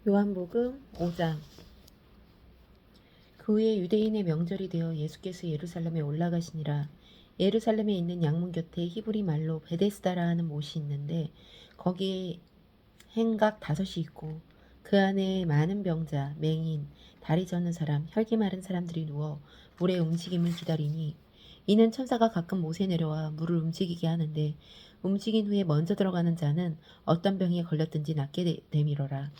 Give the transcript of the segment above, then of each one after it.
요한복음 5장. 그 후에 유대인의 명절이 되어 예수께서 예루살렘에 올라가시니라. 예루살렘에 있는 양문 곁에 히브리 말로 베데스다라 하는 못이 있는데 거기에 행각 5이 있고 그 안에 많은 병자, 맹인, 다리 저는 사람, 혈기 마른 사람들이 누워 물의 움직임을 기다리니 이는 천사가 가끔 못에 내려와 물을 움직이게 하는데 움직인 후에 먼저 들어가는 자는 어떤 병에 걸렸든지 낫게 되밀어라.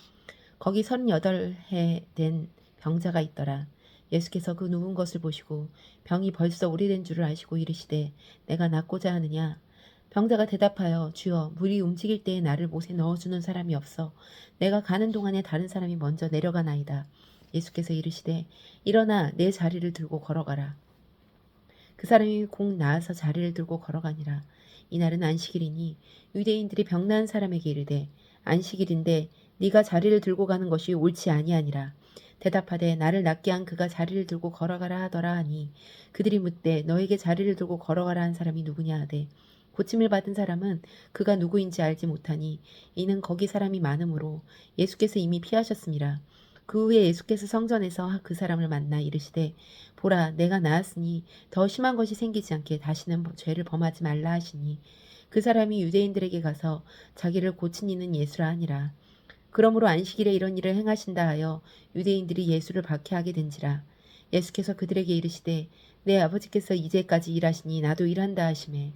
거기 38해 된 병자가 있더라. 예수께서 그 누운 것을 보시고 병이 벌써 오래된 줄을 아시고 이르시되 내가 낫고자 하느냐. 병자가 대답하여 주여 물이 움직일 때에 나를 못에 넣어주는 사람이 없어 내가 가는 동안에 다른 사람이 먼저 내려가나이다. 예수께서 이르시되 일어나 내 자리를 들고 걸어가라. 그 사람이 곧 나아서 자리를 들고 걸어가니라. 이날은 안식일이니 유대인들이 병 나은 사람에게 이르되 안식일인데 네가 자리를 들고 가는 것이 옳지 아니하니라. 대답하되 나를 낫게 한 그가 자리를 들고 걸어가라 하더라 하니 그들이 묻되 너에게 자리를 들고 걸어가라 한 사람이 누구냐 하되 고침을 받은 사람은 그가 누구인지 알지 못하니 이는 거기 사람이 많으므로 예수께서 이미 피하셨습니다. 그 후에 예수께서 성전에서 그 사람을 만나 이르시되 보라 내가 나았으니 더 심한 것이 생기지 않게 다시는 죄를 범하지 말라 하시니 그 사람이 유대인들에게 가서 자기를 고친 이는 예수라 하니라. 그러므로 안식일에 이런 일을 행하신다 하여 유대인들이 예수를 박해하게 된지라. 예수께서 그들에게 이르시되 내 아버지께서 이제까지 일하시니 나도 일한다 하시매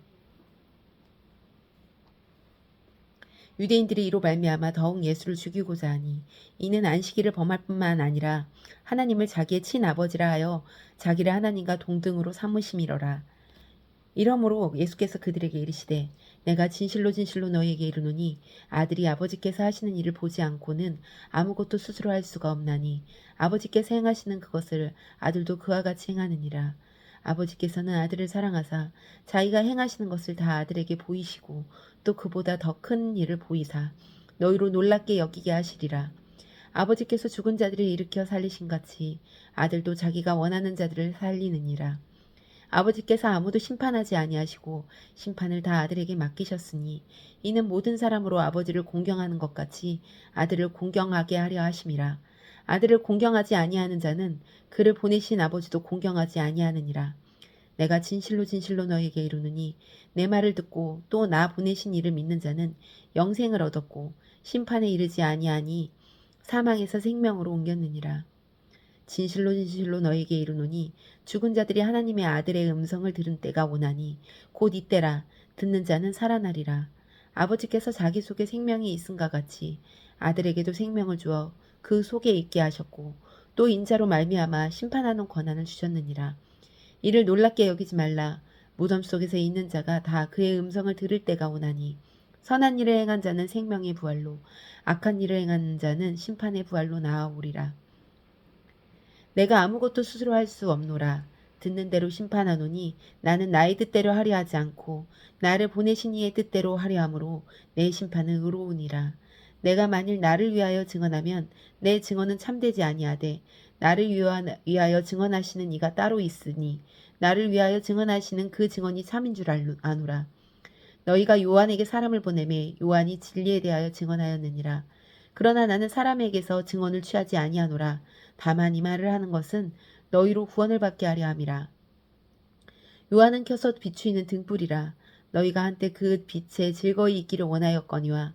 유대인들이 이로 말미암아 더욱 예수를 죽이고자 하니 이는 안식일을 범할 뿐만 아니라 하나님을 자기의 친아버지라 하여 자기를 하나님과 동등으로 삼으심이로라. 이러므로 예수께서 그들에게 이르시되 내가 진실로 진실로 너희에게 이르노니 아들이 아버지께서 하시는 일을 보지 않고는 아무것도 스스로 할 수가 없나니 아버지께서 행하시는 그것을 아들도 그와 같이 행하느니라. 아버지께서는 아들을 사랑하사 자기가 행하시는 것을 다 아들에게 보이시고 또 그보다 더 큰 일을 보이사 너희로 놀랍게 여기게 하시리라. 아버지께서 죽은 자들을 일으켜 살리신 같이 아들도 자기가 원하는 자들을 살리느니라. 아버지께서 아무도 심판하지 아니하시고 심판을 다 아들에게 맡기셨으니 이는 모든 사람으로 아버지를 공경하는 것 같이 아들을 공경하게 하려 하심이라. 아들을 공경하지 아니하는 자는 그를 보내신 아버지도 공경하지 아니하느니라. 내가 진실로 진실로 너에게 이르노니 내 말을 듣고 또 나 보내신 이를 믿는 자는 영생을 얻었고 심판에 이르지 아니하니 사망에서 생명으로 옮겼느니라. 진실로 진실로 너에게 이르노니 죽은 자들이 하나님의 아들의 음성을 들은 때가 오나니 곧 이때라. 듣는 자는 살아나리라. 아버지께서 자기 속에 생명이 있음과 같이 아들에게도 생명을 주어 그 속에 있게 하셨고 또 인자로 말미암아 심판하는 권한을 주셨느니라. 이를 놀랍게 여기지 말라. 무덤 속에서 있는 자가 다 그의 음성을 들을 때가 오나니 선한 일을 행한 자는 생명의 부활로 악한 일을 행하는 자는 심판의 부활로 나아오리라. 내가 아무것도 스스로 할 수 없노라. 듣는 대로 심판하노니 나는 나의 뜻대로 하려 하지 않고 나를 보내신 이의 뜻대로 하려 함으로 내 심판은 의로우니라. 내가 만일 나를 위하여 증언하면 내 증언은 참되지 아니하되 나를 위하여 증언하시는 이가 따로 있으니 나를 위하여 증언하시는 그 증언이 참인 줄 아노라. 너희가 요한에게 사람을 보내매 요한이 진리에 대하여 증언하였느니라. 그러나 나는 사람에게서 증언을 취하지 아니하노라. 다만 이 말을 하는 것은 너희로 구원을 받게 하려 함이라. 요한은 켜서 비추이는 등불이라. 너희가 한때 그 빛에 즐거이 있기를 원하였거니와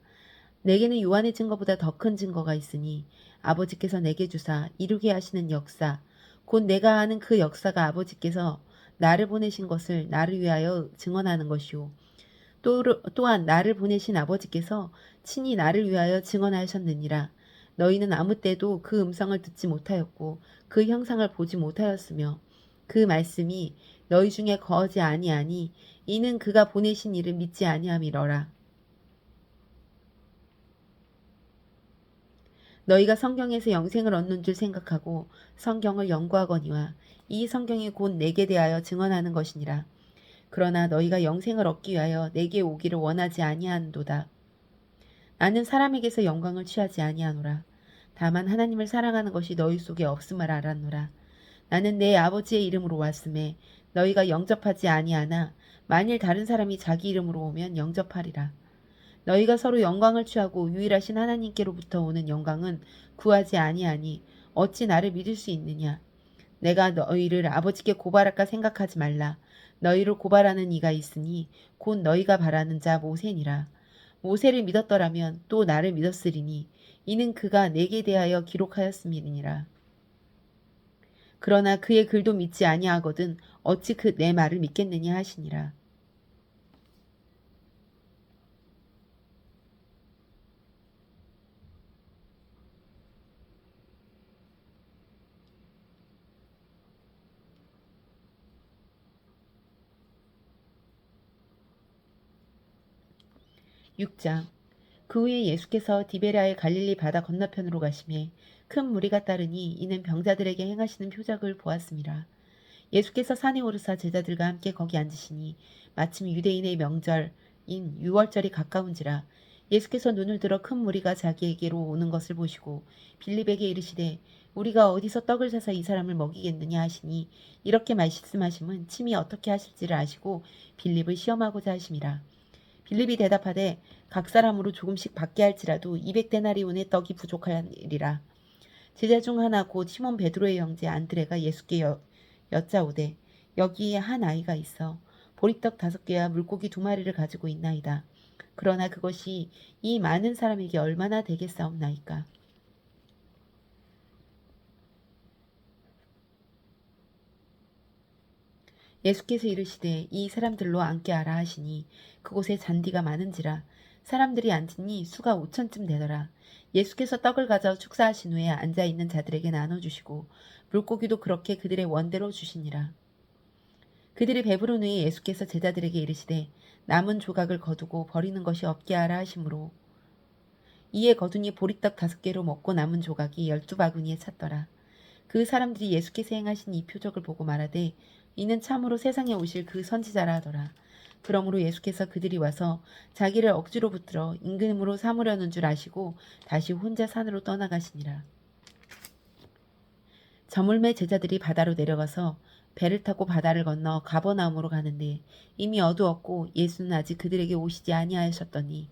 내게는 요한의 증거보다 더 큰 증거가 있으니 아버지께서 내게 주사 이루게 하시는 역사 곧 내가 아는 그 역사가 아버지께서 나를 보내신 것을 나를 위하여 증언하는 것이요 또한 나를 보내신 아버지께서 친히 나를 위하여 증언하셨느니라. 너희는 아무 때도 그 음성을 듣지 못하였고 그 형상을 보지 못하였으며 그 말씀이 너희 중에 거하지 아니하니 이는 그가 보내신 이를 믿지 아니함이러라. 너희가 성경에서 영생을 얻는 줄 생각하고 성경을 연구하거니와 이 성경이 곧 내게 대하여 증언하는 것이니라. 그러나 너희가 영생을 얻기 위하여 내게 오기를 원하지 아니하는도다. 나는 사람에게서 영광을 취하지 아니하노라. 다만 하나님을 사랑하는 것이 너희 속에 없음을 알았노라. 나는 내 아버지의 이름으로 왔음에 너희가 영접하지 아니하나 만일 다른 사람이 자기 이름으로 오면 영접하리라. 너희가 서로 영광을 취하고 유일하신 하나님께로부터 오는 영광은 구하지 아니하니 어찌 나를 믿을 수 있느냐. 내가 너희를 아버지께 고발할까 생각하지 말라. 너희를 고발하는 이가 있으니 곧 너희가 바라는 자 모세니라. 모세를 믿었더라면 또 나를 믿었으리니 이는 그가 내게 대하여 기록하였음이니라. 그러나 그의 글도 믿지 아니하거든 어찌 그 내 말을 믿겠느냐 하시니라. 6장. 그 후에 예수께서 디베랴의 갈릴리 바다 건너편으로 가시매 큰 무리가 따르니 이는 병자들에게 행하시는 표적을 보았습니다. 예수께서 산에 오르사 제자들과 함께 거기 앉으시니 마침 유대인의 명절인 유월절이 가까운지라. 예수께서 눈을 들어 큰 무리가 자기에게로 오는 것을 보시고 빌립에게 이르시되 우리가 어디서 떡을 사서 이 사람을 먹이겠느냐 하시니 이렇게 말씀하심은 침이 어떻게 하실지를 아시고 빌립을 시험하고자 하심이라. 빌립이 대답하되 각 사람으로 조금씩 받게 할지라도 200데나리온의 떡이 부족하리라. 제자 중 하나 곧 시몬 베드로의 형제 안드레가 예수께 여짜오되 여기에 한 아이가 있어 보리떡 5개와 물고기 2마리를 가지고 있나이다. 그러나 그것이 이 많은 사람에게 얼마나 되겠사옵나이까. 예수께서 이르시되 이 사람들로 앉게 하라 하시니 그곳에 잔디가 많은지라. 사람들이 앉으니 수가 5천쯤 되더라. 예수께서 떡을 가져 축사하신 후에 앉아있는 자들에게 나눠주시고 물고기도 그렇게 그들의 원대로 주시니라. 그들이 배부른 후에 예수께서 제자들에게 이르시되 남은 조각을 거두고 버리는 것이 없게 하라 하시므로 이에 거두니 보리떡 5개로 먹고 남은 조각이 12바구니에 찼더라. 그 사람들이 예수께서 행하신 이 표적을 보고 말하되 이는 참으로 세상에 오실 그 선지자라 하더라. 그러므로 예수께서 그들이 와서 자기를 억지로 붙들어 임금으로 삼으려는 줄 아시고 다시 혼자 산으로 떠나가시니라. 저물매 제자들이 바다로 내려가서 배를 타고 바다를 건너 가버나움으로 가는데 이미 어두웠고 예수는 아직 그들에게 오시지 아니하셨더니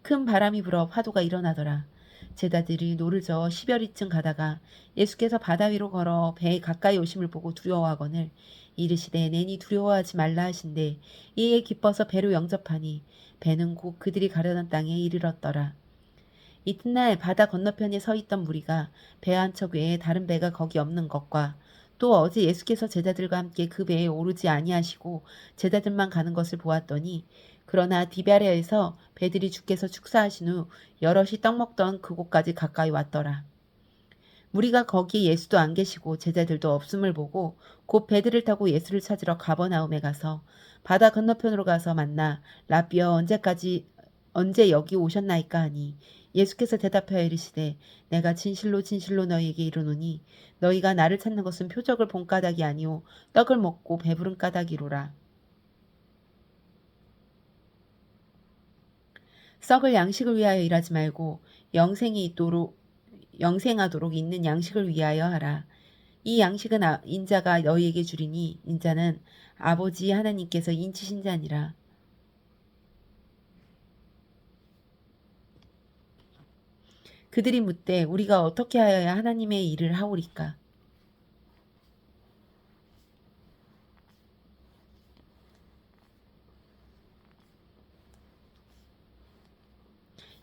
큰 바람이 불어 파도가 일어나더라. 제자들이 노를 저어 10여리쯤 가다가 예수께서 바다 위로 걸어 배에 가까이 오심을 보고 두려워하거늘 이르시되 내니 두려워하지 말라 하신대 이에 기뻐서 배로 영접하니 배는 곧 그들이 가려던 땅에 이르렀더라. 이튿날 바다 건너편에 서 있던 무리가 배 한 척 외에 다른 배가 거기 없는 것과 또 어제 예수께서 제자들과 함께 그 배에 오르지 아니하시고 제자들만 가는 것을 보았더니 그러나 디베랴에서 배들이 주께서 축사하신 후 여럿이 떡 먹던 그곳까지 가까이 왔더라. 무리가 거기에 예수도 안 계시고 제자들도 없음을 보고 곧 배들을 타고 예수를 찾으러 가버나움에 가서 바다 건너편으로 가서 만나 라비어 언제 여기 오셨나이까 하니 예수께서 대답하여 이르시되 내가 진실로 진실로 너희에게 이르노니 너희가 나를 찾는 것은 표적을 본 까닭이 아니오 떡을 먹고 배부른 까닭이로라. 썩을 양식을 위하여 일하지 말고 영생하도록 있는 양식을 위하여 하라. 이 양식은 인자가 너희에게 주리니 인자는 아버지 하나님께서 인치신 자니라. 그들이 묻되 우리가 어떻게 하여야 하나님의 일을 하오리까?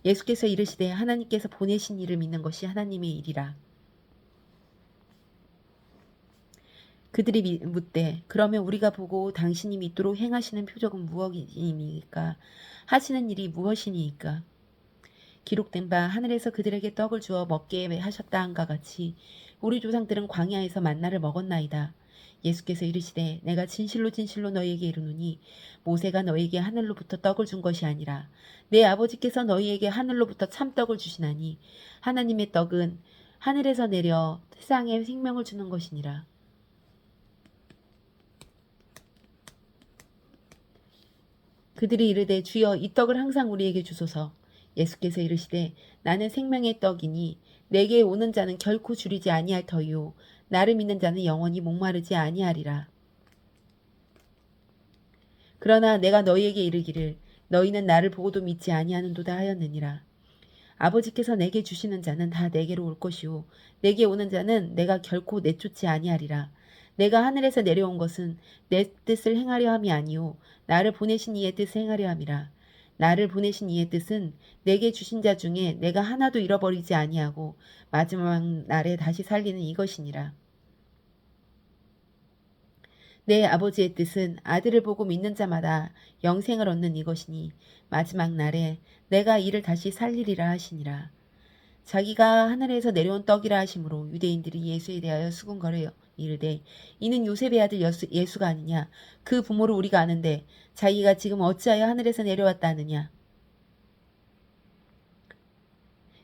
예수께서 이르시되 하나님께서 보내신 이를 믿는 것이 하나님의 일이라. 그들이 묻되 그러면 우리가 보고 당신이 믿도록 행하시는 표적은 무엇이니까? 하시는 일이 무엇이니까? 기록된 바 하늘에서 그들에게 떡을 주어 먹게 하셨다 한가 같이 우리 조상들은 광야에서 만나를 먹었나이다. 예수께서 이르시되 내가 진실로 진실로 너희에게 이르노니 모세가 너희에게 하늘로부터 떡을 준 것이 아니라 내 아버지께서 너희에게 하늘로부터 참떡을 주시나니 하나님의 떡은 하늘에서 내려 세상에 생명을 주는 것이니라. 그들이 이르되 주여 이 떡을 항상 우리에게 주소서. 예수께서 이르시되 나는 생명의 떡이니 내게 오는 자는 결코 줄이지 아니할 터이요 나를 믿는 자는 영원히 목마르지 아니하리라. 그러나 내가 너희에게 이르기를 너희는 나를 보고도 믿지 아니하는도다 하였느니라. 아버지께서 내게 주시는 자는 다 내게로 올 것이요 내게 오는 자는 내가 결코 내쫓지 아니하리라. 내가 하늘에서 내려온 것은 내 뜻을 행하려 함이 아니요 나를 보내신 이의 뜻을 행하려 함이라. 나를 보내신 이의 뜻은 내게 주신 자 중에 내가 하나도 잃어버리지 아니하고 마지막 날에 다시 살리는 이것이니라. 내 아버지의 뜻은 아들을 보고 믿는 자마다 영생을 얻는 이것이니 마지막 날에 내가 이를 다시 살리리라 하시니라. 자기가 하늘에서 내려온 떡이라 하심으로 유대인들이 예수에 대하여 수군거려 이르되 이는 요셉의 아들 예수가 아니냐. 그 부모를 우리가 아는데 자기가 지금 어찌하여 하늘에서 내려왔다 하느냐.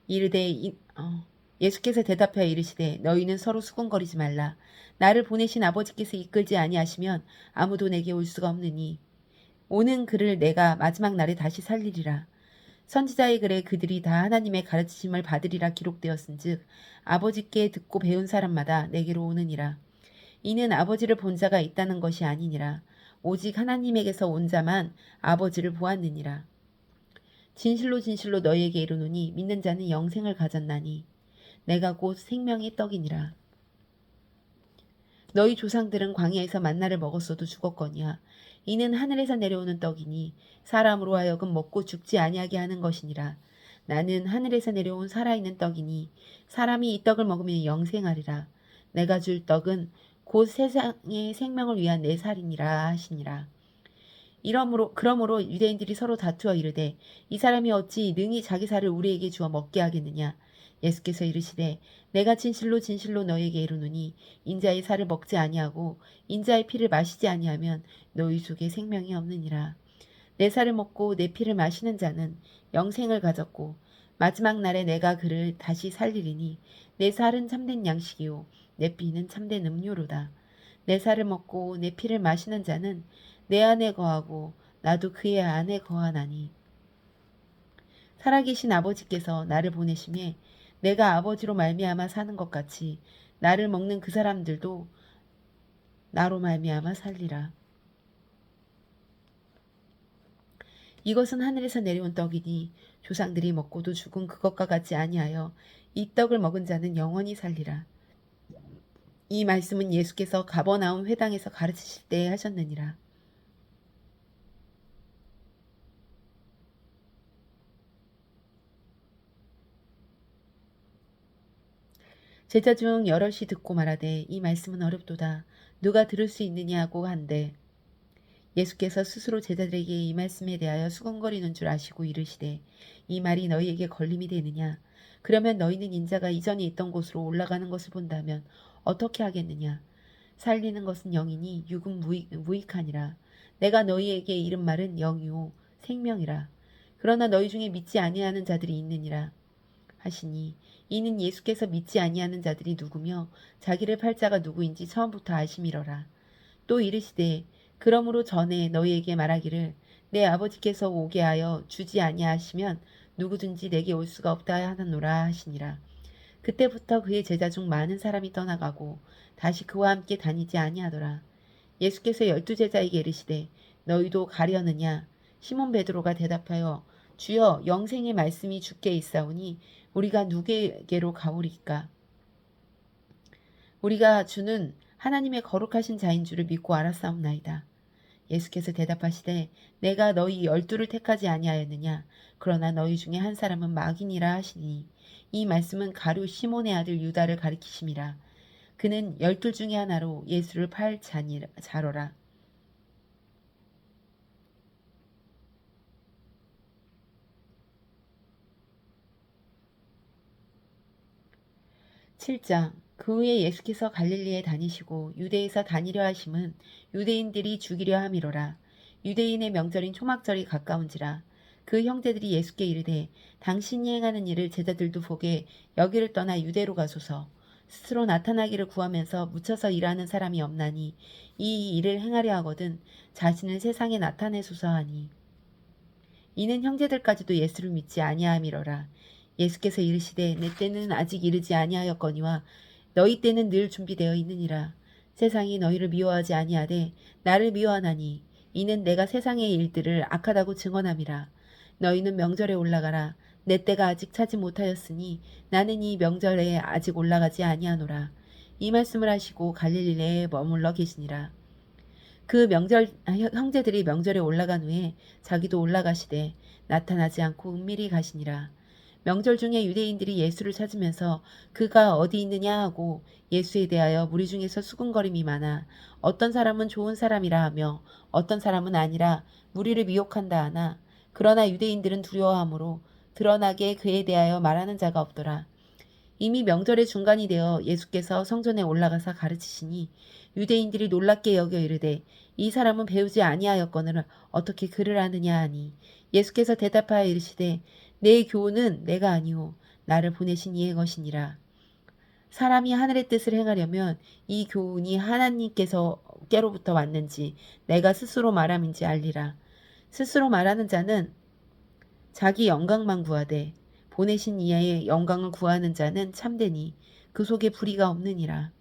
이르되 예수께서 대답하여 이르시되 너희는 서로 수군거리지 말라. 나를 보내신 아버지께서 이끌지 아니하시면 아무도 내게 올 수가 없느니 오는 그를 내가 마지막 날에 다시 살리리라. 선지자의 글에 그들이 다 하나님의 가르치심을 받으리라 기록되었은즉 아버지께 듣고 배운 사람마다 내게로 오느니라. 이는 아버지를 본 자가 있다는 것이 아니니라. 오직 하나님에게서 온 자만 아버지를 보았느니라. 진실로 진실로 너희에게 이르노니 믿는 자는 영생을 가졌나니 내가 곧 생명의 떡이니라. 너희 조상들은 광야에서 만나를 먹었어도 죽었거니와 이는 하늘에서 내려오는 떡이니 사람으로 하여금 먹고 죽지 아니하게 하는 것이니라. 나는 하늘에서 내려온 살아있는 떡이니 사람이 이 떡을 먹으면 영생하리라. 내가 줄 떡은 곧 세상의 생명을 위한 내 살이니라 하시니라. 그러므로 유대인들이 서로 다투어 이르되 이 사람이 어찌 능히 자기 살을 우리에게 주어 먹게 하겠느냐. 예수께서 이르시되 내가 진실로 진실로 너희에게 이르노니 인자의 살을 먹지 아니하고 인자의 피를 마시지 아니하면 너희 속에 생명이 없느니라. 내 살을 먹고 내 피를 마시는 자는 영생을 가졌고 마지막 날에 내가 그를 다시 살리리니 내 살은 참된 양식이요 내 피는 참된 음료로다. 내 살을 먹고 내 피를 마시는 자는 내 안에 거하고 나도 그의 안에 거하나니 살아계신 아버지께서 나를 보내심에 내가 아버지로 말미암아 사는 것 같이 나를 먹는 그 사람들도 나로 말미암아 살리라. 이것은 하늘에서 내려온 떡이니 조상들이 먹고도 죽은 그것과 같지 아니하여 이 떡을 먹은 자는 영원히 살리라. 이 말씀은 예수께서 가버나움 회당에서 가르치실 때에 하셨느니라. 제자 중 여럿이 듣고 말하되 이 말씀은 어렵도다. 누가 들을 수 있느냐고 한데 예수께서 스스로 제자들에게 이 말씀에 대하여 수군거리는 줄 아시고 이르시되 이 말이 너희에게 걸림이 되느냐. 그러면 너희는 인자가 이전에 있던 곳으로 올라가는 것을 본다면 어떻게 하겠느냐. 살리는 것은 영이니 육은 무익하니라. 내가 너희에게 이른 말은 영이요 생명이라. 그러나 너희 중에 믿지 아니하는 자들이 있느니라 하시니 이는 예수께서 믿지 아니하는 자들이 누구며 자기를 팔 자가 누구인지 처음부터 아심이러라. 또 이르시되 그러므로 전에 너희에게 말하기를 내 아버지께서 오게 하여 주지 아니하시면 누구든지 내게 올 수가 없다 하노라 하시니라. 그때부터 그의 제자 중 많은 사람이 떠나가고 다시 그와 함께 다니지 아니하더라. 예수께서 12제자에게 이르시되 너희도 가려느냐. 시몬 베드로가 대답하여 주여 영생의 말씀이 주께 있사오니 우리가 누구에게로 가오리까. 우리가 주는 하나님의 거룩하신 자인 줄을 믿고 알았사옵나이다. 예수께서 대답하시되 내가 너희 12를 택하지 아니하였느냐. 그러나 너희 중에 한 사람은 마귀니라 하시니 이 말씀은 가룟 시몬의 아들 유다를 가리키심이라. 그는 12 중에 하나로 예수를 팔 자로라. 7장 그 후에 예수께서 갈릴리에 다니시고 유대에서 다니려 하심은 유대인들이 죽이려 함이로라. 유대인의 명절인 초막절이 가까운지라. 그 형제들이 예수께 이르되 당신이 행하는 일을 제자들도 보게 여기를 떠나 유대로 가소서. 스스로 나타나기를 구하면서 묻혀서 일하는 사람이 없나니 이 일을 행하려 하거든 자신을 세상에 나타내소서 하니 이는 형제들까지도 예수를 믿지 아니함이로라. 예수께서 이르시되 내 때는 아직 이르지 아니하였거니와 너희 때는 늘 준비되어 있느니라. 세상이 너희를 미워하지 아니하되 나를 미워하나니 이는 내가 세상의 일들을 악하다고 증언함이라. 너희는 명절에 올라가라. 내 때가 아직 차지 못하였으니 나는 이 명절에 아직 올라가지 아니하노라. 이 말씀을 하시고 갈릴리에 머물러 계시니라. 그 형제들이 명절에 올라간 후에 자기도 올라가시되 나타나지 않고 은밀히 가시니라. 명절 중에 유대인들이 예수를 찾으면서 그가 어디 있느냐 하고 예수에 대하여 무리 중에서 수군거림이 많아 어떤 사람은 좋은 사람이라 하며 어떤 사람은 아니라 무리를 미혹한다 하나 그러나 유대인들은 두려워하므로 드러나게 그에 대하여 말하는 자가 없더라. 이미 명절의 중간이 되어 예수께서 성전에 올라가서 가르치시니 유대인들이 놀랍게 여겨 이르되 이 사람은 배우지 아니하였거늘 어떻게 글을 아느냐 하니 예수께서 대답하여 이르시되 내 교훈은 내가 아니오 나를 보내신 이의 것이니라. 사람이 하늘의 뜻을 행하려면 이 교훈이 하나님께로부터 왔는지 내가 스스로 말함인지 알리라. 스스로 말하는 자는 자기 영광만 구하되 보내신 이의 영광을 구하는 자는 참되니 그 속에 불의가 없느니라.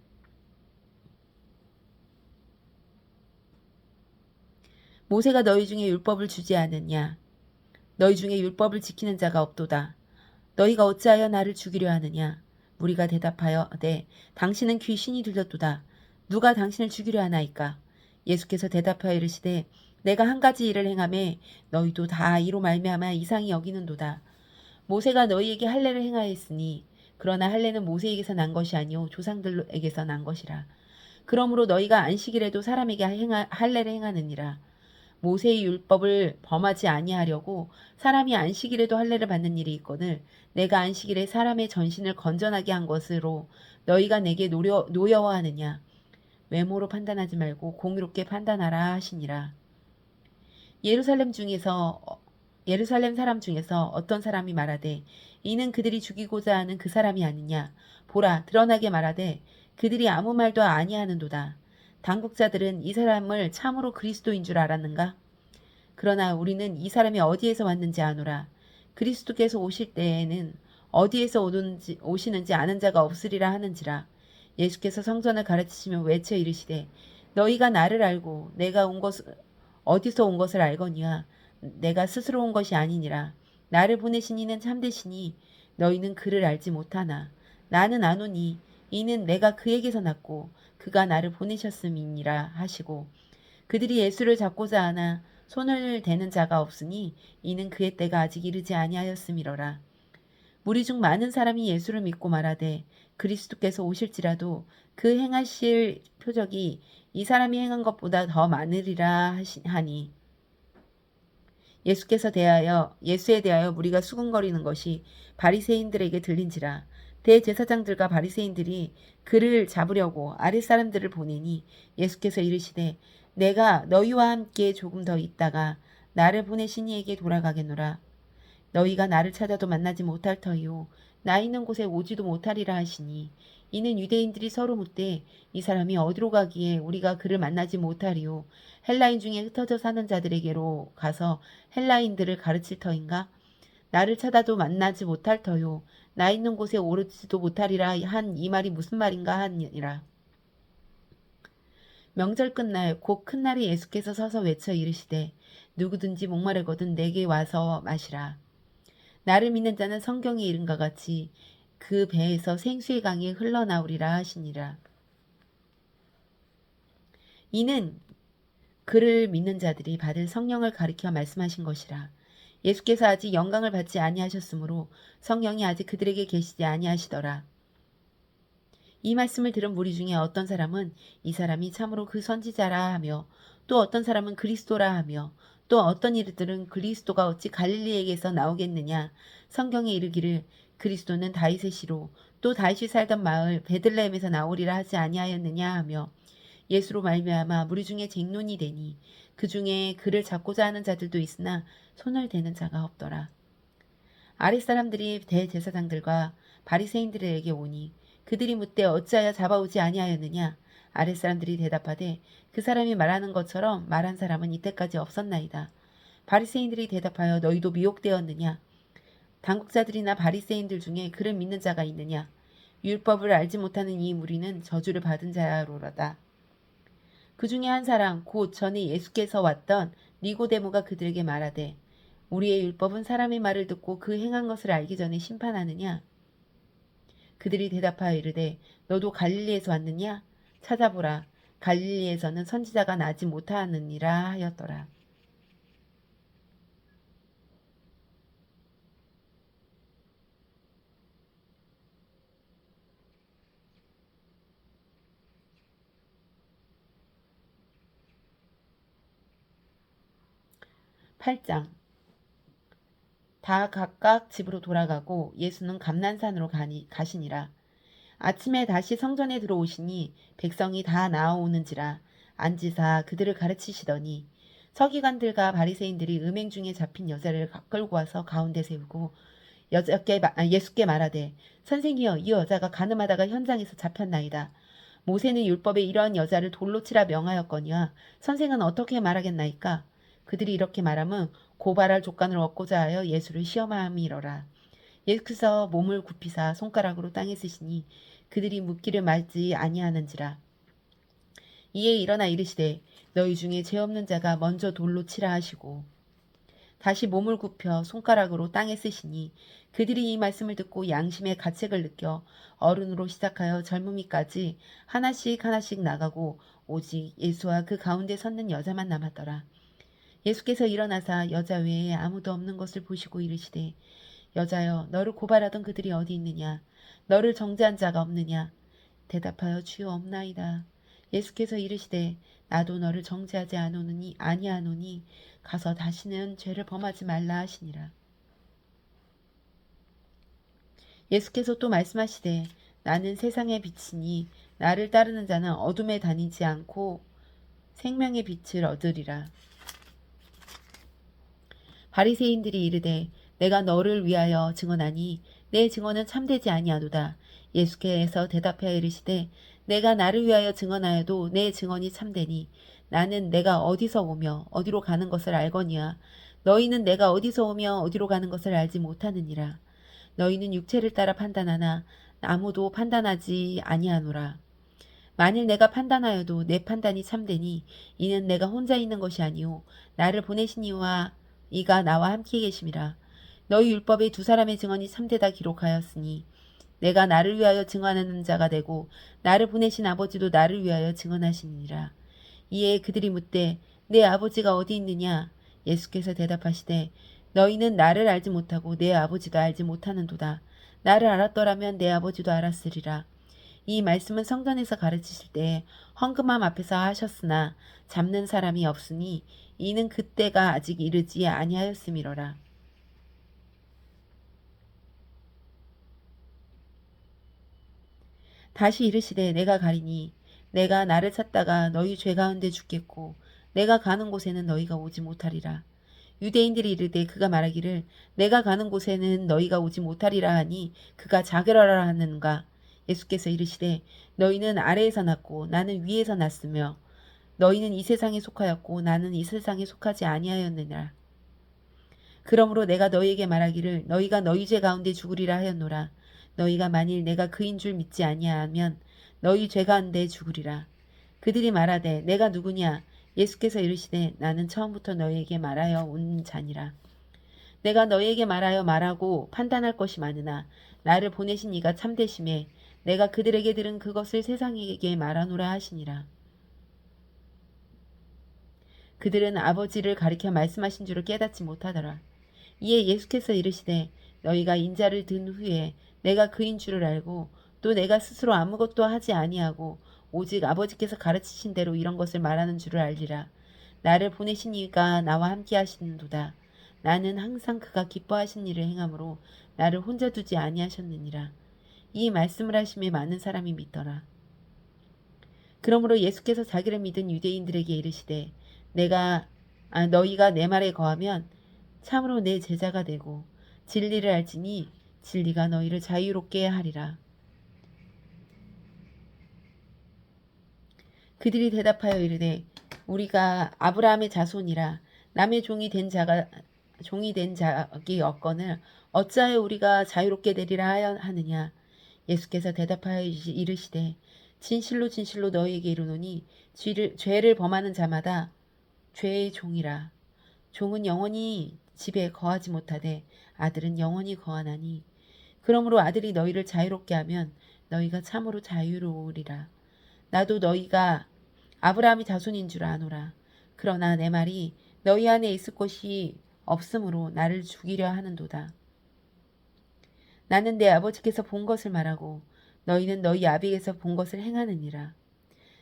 모세가 너희 중에 율법을 주지 않느냐? 너희 중에 율법을 지키는 자가 없도다. 너희가 어찌하여 나를 죽이려 하느냐? 무리가 대답하여 당신은 귀신이 들렸도다. 누가 당신을 죽이려 하나이까? 예수께서 대답하여 이르시되 내가 한 가지 일을 행하매 너희도 다 이로 말미암아 이상히 여기는도다. 모세가 너희에게 할례를 행하였으니 그러나 할례는 모세에게서 난 것이 아니오 조상들에게서 난 것이라. 그러므로 너희가 안식일에도 사람에게 할례를 행하느니라. 모세의 율법을 범하지 아니하려고 사람이 안식일에도 할례를 받는 일이 있거늘 내가 안식일에 사람의 전신을 건전하게 한 것으로 너희가 내게 노여워하느냐. 외모로 판단하지 말고 공의롭게 판단하라 하시니라. 예루살렘 사람 중에서 어떤 사람이 말하되 이는 그들이 죽이고자 하는 그 사람이 아니냐. 보라 드러나게 말하되 그들이 아무 말도 아니하는도다. 당국자들은 이 사람을 참으로 그리스도인 줄 알았는가? 그러나 우리는 이 사람이 어디에서 왔는지 아노라. 그리스도께서 오실 때에는 어디에서 오시는지 아는 자가 없으리라 하는지라. 예수께서 성전을 가르치시며 외쳐 이르시되 너희가 나를 알고 내가 어디서 온 것을 알거니와 내가 스스로 온 것이 아니니라. 나를 보내신 이는 참되시니 너희는 그를 알지 못하나 나는 아노니 이는 내가 그에게서 났고 그가 나를 보내셨음이니라 하시고 그들이 예수를 잡고자 하나 손을 대는 자가 없으니 이는 그의 때가 아직 이르지 아니하였음이로라. 무리 중 많은 사람이 예수를 믿고 말하되 그리스도께서 오실지라도 그 행하실 표적이 이 사람이 행한 것보다 더 많으리라 하니 예수에 대하여 무리가 수군거리는 것이 바리새인들에게 들린지라. 대제사장들과 바리새인들이 그를 잡으려고 아랫사람들을 보내니 예수께서 이르시되 내가 너희와 함께 조금 더 있다가 나를 보내신 이에게 돌아가겠노라. 너희가 나를 찾아도 만나지 못할 터이요 나 있는 곳에 오지도 못하리라 하시니 이는 유대인들이 서로 묻되 이 사람이 어디로 가기에 우리가 그를 만나지 못하리요 헬라인 중에 흩어져 사는 자들에게로 가서 헬라인들을 가르칠 터인가? 나를 찾아도 만나지 못할 터요 나 있는 곳에 오르지도 못하리라 한 이 말이 무슨 말인가 하니라. 명절 끝날 곧 큰 날에 예수께서 서서 외쳐 이르시되 누구든지 목마르거든 내게 와서 마시라. 나를 믿는 자는 성경에 이른 것 같이 그 배에서 생수의 강이 흘러나오리라 하시니라. 이는 그를 믿는 자들이 받을 성령을 가리켜 말씀하신 것이라. 예수께서 아직 영광을 받지 아니하셨으므로 성령이 아직 그들에게 계시지 아니하시더라. 이 말씀을 들은 무리 중에 어떤 사람은 이 사람이 참으로 그 선지자라 하며 또 어떤 사람은 그리스도라 하며 또 어떤 이들은 그리스도가 어찌 갈릴리에게서 나오겠느냐. 성경에 이르기를 그리스도는 다윗의 씨로 또 다윗이 살던 마을 베들레헴에서 나오리라 하지 아니하였느냐 하며 예수로 말미암아 무리 중에 쟁론이 되니 그 중에 그를 잡고자 하는 자들도 있으나 손을 대는 자가 없더라. 아랫사람들이 대제사장들과 바리새인들에게 오니 그들이 묻되 어찌하여 잡아오지 아니하였느냐. 아랫사람들이 대답하되 그 사람이 말하는 것처럼 말한 사람은 이때까지 없었나이다. 바리새인들이 대답하여 너희도 미혹되었느냐. 당국자들이나 바리새인들 중에 그를 믿는 자가 있느냐. 율법을 알지 못하는 이 무리는 저주를 받은 자로라다. 그 중에 한 사람 곧 전에 예수께서 왔던 니고데모가 그들에게 말하되 우리의 율법은 사람의 말을 듣고 그 행한 것을 알기 전에 심판하느냐? 그들이 대답하여 이르되 너도 갈릴리에서 왔느냐? 찾아보라. 갈릴리에서는 선지자가 나지 못하느니라 하였더라. 8장. 다 각각 집으로 돌아가고 예수는 감난산으로 가시니라. 아침에 다시 성전에 들어오시니 백성이 다 나아오는지라 앉으사 그들을 가르치시더니 서기관들과 바리새인들이 음행 중에 잡힌 여자를 끌고 와서 가운데 세우고 예수께 말하되 선생이여 이 여자가 간음하다가 현장에서 잡혔나이다. 모세는 율법에 이러한 여자를 돌로 치라 명하였거니와 선생은 어떻게 말하겠나이까? 그들이 이렇게 말하면 고발할 족간을 얻고자 하여 예수를 시험함이러라. 예수께서 몸을 굽히사 손가락으로 땅에 쓰시니 그들이 묻기를 말지 아니하는지라. 이에 일어나 이르시되 너희 중에 죄 없는 자가 먼저 돌로 치라 하시고 다시 몸을 굽혀 손가락으로 땅에 쓰시니 그들이 이 말씀을 듣고 양심의 가책을 느껴 어른으로 시작하여 젊음이까지 하나씩 하나씩 나가고 오직 예수와 그 가운데 섰는 여자만 남았더라. 예수께서 일어나사 여자 외에 아무도 없는 것을 보시고 이르시되 여자여 너를 고발하던 그들이 어디 있느냐? 너를 정죄한 자가 없느냐? 대답하여 주여 없나이다. 예수께서 이르시되 나도 너를 정죄하지 아니하노니 가서 다시는 죄를 범하지 말라 하시니라. 예수께서 또 말씀하시되 나는 세상의 빛이니 나를 따르는 자는 어둠에 다니지 않고 생명의 빛을 얻으리라. 바리새인들이 이르되 내가 너를 위하여 증언하니 내 증언은 참되지 아니하도다. 예수께서 대답하여 이르시되 내가 나를 위하여 증언하여도 내 증언이 참되니 나는 내가 어디서 오며 어디로 가는 것을 알거니와 너희는 내가 어디서 오며 어디로 가는 것을 알지 못하느니라. 너희는 육체를 따라 판단하나 아무도 판단하지 아니하노라. 만일 내가 판단하여도 내 판단이 참되니 이는 내가 혼자 있는 것이 아니오 나를 보내신 이가 나와 함께 계심이라. 너희 율법에 두 사람의 증언이 참되다 기록하였으니 내가 나를 위하여 증언하는 자가 되고 나를 보내신 아버지도 나를 위하여 증언하시니라. 이에 그들이 묻되 내 아버지가 어디 있느냐? 예수께서 대답하시되 너희는 나를 알지 못하고 내 아버지도 알지 못하는도다. 나를 알았더라면 내 아버지도 알았으리라. 이 말씀은 성전에서 가르치실 때 헌금함 앞에서 하셨으나 잡는 사람이 없으니 이는 그때가 아직 이르지 아니하였음이로라. 다시 이르시되 내가 가리니 내가 나를 찾다가 너희 죄 가운데 죽겠고 내가 가는 곳에는 너희가 오지 못하리라. 유대인들이 이르되 그가 말하기를 내가 가는 곳에는 너희가 오지 못하리라 하니 그가 자결하라 하는가. 예수께서 이르시되 너희는 아래에서 났고 나는 위에서 났으며 너희는 이 세상에 속하였고 나는 이 세상에 속하지 아니하였느니라. 그러므로 내가 너희에게 말하기를 너희가 너희 죄 가운데 죽으리라 하였노라. 너희가 만일 내가 그인 줄 믿지 아니하면 너희 죄 가운데 죽으리라. 그들이 말하되 내가 누구냐? 예수께서 이르시되 나는 처음부터 너희에게 말하여 온 자니라. 내가 너희에게 말하고 판단할 것이 많으나 나를 보내신 이가 참되심에 내가 그들에게 들은 그것을 세상에게 말하노라 하시니라. 그들은 아버지를 가리켜 말씀하신 줄을 깨닫지 못하더라. 이에 예수께서 이르시되 너희가 인자를 든 후에 내가 그인 줄을 알고 또 내가 스스로 아무것도 하지 아니하고 오직 아버지께서 가르치신 대로 이런 것을 말하는 줄을 알리라. 나를 보내신 이가 나와 함께 하시는도다. 나는 항상 그가 기뻐하신 일을 행함으로 나를 혼자 두지 아니하셨느니라. 이 말씀을 하심에 많은 사람이 믿더라. 그러므로 예수께서 자기를 믿은 유대인들에게 이르시되 너희가 내 말에 거하면 참으로 내 제자가 되고 진리를 알지니 진리가 너희를 자유롭게 하리라. 그들이 대답하여 이르되 우리가 아브라함의 자손이라 남의 종이 된 자기 없거늘 어찌하여 우리가 자유롭게 되리라 하느냐. 예수께서 대답하여 이르시되 진실로 진실로 너희에게 이르노니 죄를 범하는 자마다 죄의 종이라. 종은 영원히 집에 거하지 못하되 아들은 영원히 거하나니 그러므로 아들이 너희를 자유롭게 하면 너희가 참으로 자유로우리라. 나도 너희가 아브라함이 자손인 줄 아노라. 그러나 내 말이 너희 안에 있을 것이 없으므로 나를 죽이려 하는도다. 나는 내 아버지께서 본 것을 말하고 너희는 너희 아비에게서 본 것을 행하느니라.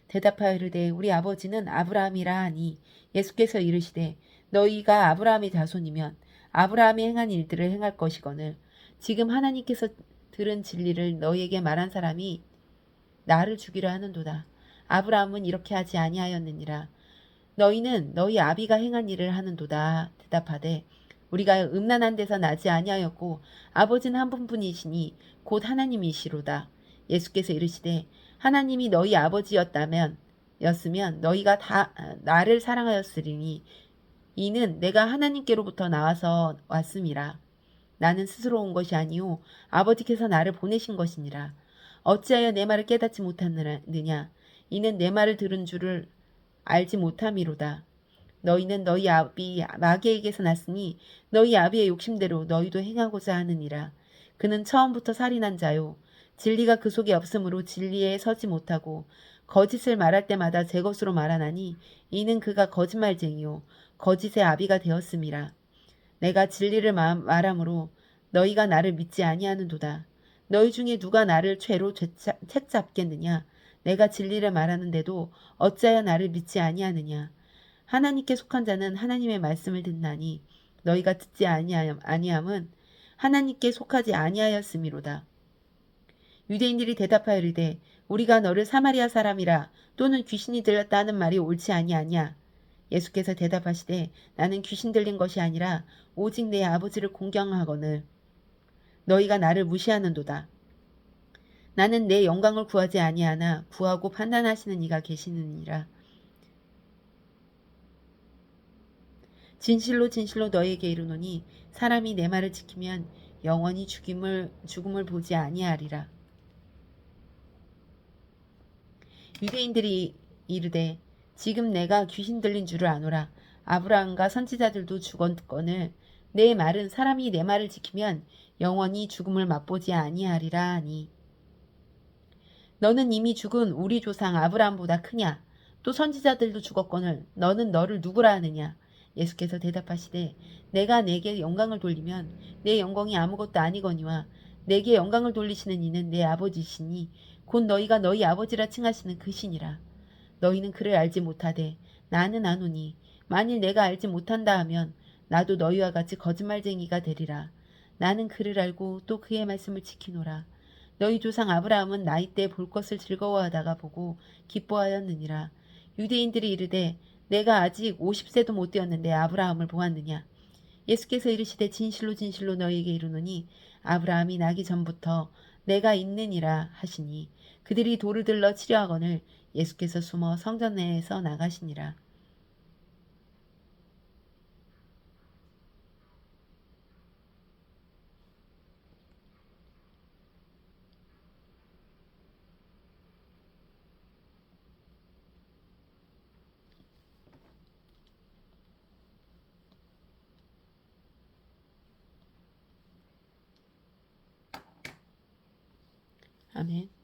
대답하여 이르되 우리 아버지는 아브라함이라 하니 예수께서 이르시되 너희가 아브라함의 자손이면 아브라함이 행한 일들을 행할 것이거늘 지금 하나님께서 들은 진리를 너희에게 말한 사람이 나를 죽이려 하는도다. 아브라함은 이렇게 하지 아니하였느니라. 너희는 너희 아비가 행한 일을 하는도다. 대답하되 우리가 음란한 데서 나지 아니하였고 아버지는 한 분뿐이시니 곧 하나님이시로다. 예수께서 이르시되 하나님이 너희 아버지였으면 너희가 다 나를 사랑하였으리니 이는 내가 하나님께로부터 나와서 왔음이라. 나는 스스로 온 것이 아니요 아버지께서 나를 보내신 것이니라. 어찌하여 내 말을 깨닫지 못하느냐. 이는 내 말을 들은 줄을 알지 못함이로다. 너희는 너희 아비 마귀에게서 났으니 너희 아비의 욕심대로 너희도 행하고자 하느니라. 그는 처음부터 살인한 자요 진리가 그 속에 없으므로 진리에 서지 못하고 거짓을 말할 때마다 제 것으로 말하나니 이는 그가 거짓말쟁이요 거짓의 아비가 되었음이라. 내가 진리를 말하므로 너희가 나를 믿지 아니하는도다. 너희 중에 누가 나를 죄로 책잡겠느냐. 내가 진리를 말하는데도 어찌하여 나를 믿지 아니하느냐. 하나님께 속한 자는 하나님의 말씀을 듣나니 너희가 듣지 아니함은 하나님께 속하지 아니하였음이로다. 유대인들이 대답하여 이르되 우리가 너를 사마리아 사람이라 또는 귀신이 들렸다는 말이 옳지 아니하냐. 예수께서 대답하시되 나는 귀신 들린 것이 아니라 오직 내 아버지를 공경하거늘 너희가 나를 무시하는도다. 나는 내 영광을 구하지 아니하나 구하고 판단하시는 이가 계시느니라. 진실로 진실로 너희에게 이르노니 사람이 내 말을 지키면 영원히 죽음을 보지 아니하리라. 유대인들이 이르되 지금 내가 귀신 들린 줄을 아노라. 아브라함과 선지자들도 죽었거늘 내 말은 사람이 내 말을 지키면 영원히 죽음을 맛보지 아니하리라 하니 너는 이미 죽은 우리 조상 아브라함보다 크냐? 또 선지자들도 죽었거늘 너는 너를 누구라 하느냐? 예수께서 대답하시되 내가 내게 영광을 돌리면 내 영광이 아무것도 아니거니와 내게 영광을 돌리시는 이는 내 아버지시니 곧 너희가 너희 아버지라 칭하시는 그시니라. 너희는 그를 알지 못하되 나는 아노니 만일 내가 알지 못한다 하면 나도 너희와 같이 거짓말쟁이가 되리라. 나는 그를 알고 또 그의 말씀을 지키노라. 너희 조상 아브라함은 나이 때 볼 것을 즐거워하다가 보고 기뻐하였느니라. 유대인들이 이르되 내가 아직 50세도 못 되었는데 아브라함을 보았느냐. 예수께서 이르시되 진실로 진실로 너희에게 이르노니 아브라함이 나기 전부터 내가 있느니라 하시니 그들이 돌을 들러 치려 하거늘 예수께서 숨어 성전 내에서 나가시니라. 아멘.